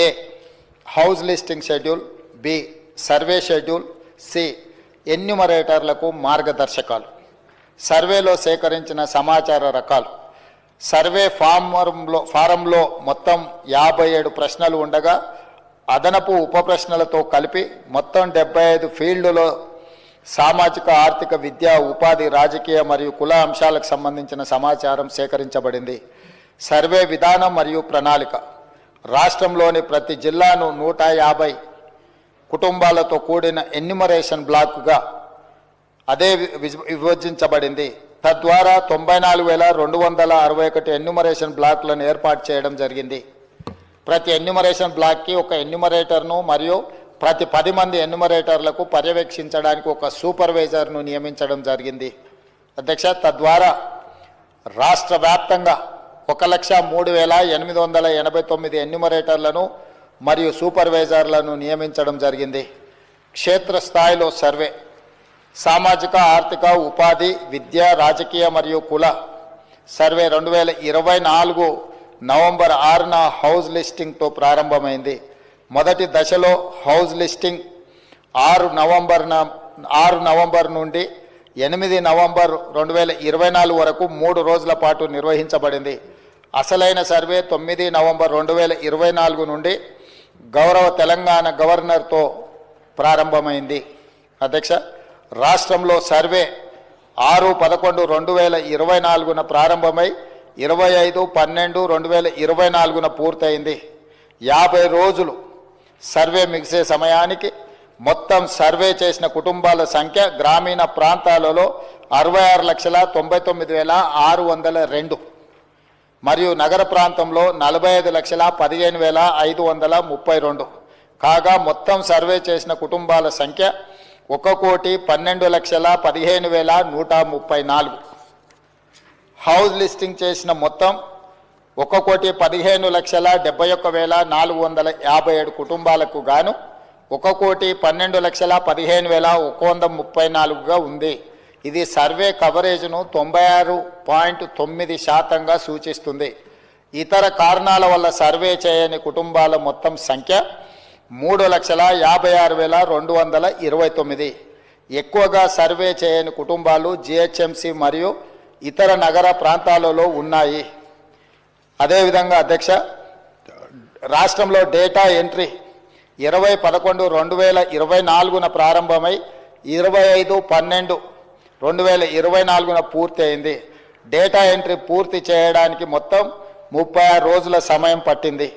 ఏ house listing schedule, B survey schedule, C ఎన్యూమరేటర్లకు మార్గదర్శకాలు. సర్వేలో సేకరించిన సమాచార రకాలు. సర్వే ఫారంలో మొత్తం 57 ప్రశ్నలు ఉండగా అదనపు ఉప ప్రశ్నలతో కలిపి మొత్తం 75 ఫీల్డులో సామాజిక, ఆర్థిక, విద్యా, ఉపాధి, రాజకీయ మరియు కుల అంశాలకు సంబంధించిన సమాచారం సేకరించబడింది. సర్వే విధానం మరియు ప్రణాళిక. రాష్ట్రంలోని ప్రతి జిల్లాను 150 కుటుంబాలతో కూడిన ఎన్యూమరేషన్ బ్లాక్గా అదే విభజించబడింది. తద్వారా 94,261 ఎన్యూమరేషన్ బ్లాక్లను ఏర్పాటు చేయడం జరిగింది. ప్రతి ఎన్యూమరేషన్ బ్లాక్కి ఒక ఎన్యూమరేటర్ను మరియు ప్రతి 10 మంది ఎన్యూమరేటర్లకు పర్యవేక్షించడానికి ఒక సూపర్వైజర్ను నియమించడం జరిగింది. అధ్యక్ష, తద్వారా రాష్ట్ర వ్యాప్తంగా 1,03,889 ఎన్యూమరేటర్లను మరియు సూపర్వైజర్లను నియమించడం జరిగింది. క్షేత్రస్థాయిలో సర్వే. సామాజిక, ఆర్థిక, ఉపాధి, విద్య, రాజకీయ మరియు కుల సర్వే 2024 నవంబర్ 6న హౌస్ లిస్టింగ్తో ప్రారంభమైంది. మొదటి దశలో హౌస్ లిస్టింగ్ 6 నవంబర్ నుండి 8 నవంబర్ 2024 వరకు 3 రోజుల పాటు నిర్వహించబడింది. అసలైన సర్వే 9 నవంబర్ 2024 నుండి గౌరవ తెలంగాణ గవర్నర్తో ప్రారంభమైంది. అధ్యక్ష, రాష్ట్రంలో సర్వే 6/11/2024న ప్రారంభమై 25/12/2024న పూర్తయింది. 50 రోజులు సర్వే ముగిసే సమయానికి మొత్తం సర్వే చేసిన కుటుంబాల సంఖ్య గ్రామీణ ప్రాంతాలలో 66,99,602 మరియు నగర ప్రాంతంలో 45,15,532 కాగా మొత్తం సర్వే చేసిన కుటుంబాల సంఖ్య 1,12,15,134. హౌస్ లిస్టింగ్ చేసిన మొత్తం 1,15,71,457 కుటుంబాలకు గాను 1,12,15,134గా ఉంది. ఇది సర్వే కవరేజ్ను 96.9% సూచిస్తుంది. ఇతర కారణాల వల్ల సర్వే చేయని కుటుంబాల మొత్తం సంఖ్య 3,56,229. ఎక్కువగా సర్వే చేయని కుటుంబాలు జిహెచ్ఎంసి మరియు ఇతర నగర ప్రాంతాలలో ఉన్నాయి. అదేవిధంగా అధ్యక్ష, రాష్ట్రంలో డేటా ఎంట్రీ 20/11/2024న ప్రారంభమై 25/12/2024న పూర్తి అయింది. డేటా ఎంట్రీ పూర్తి చేయడానికి మొత్తం 36 రోజుల సమయం పట్టింది.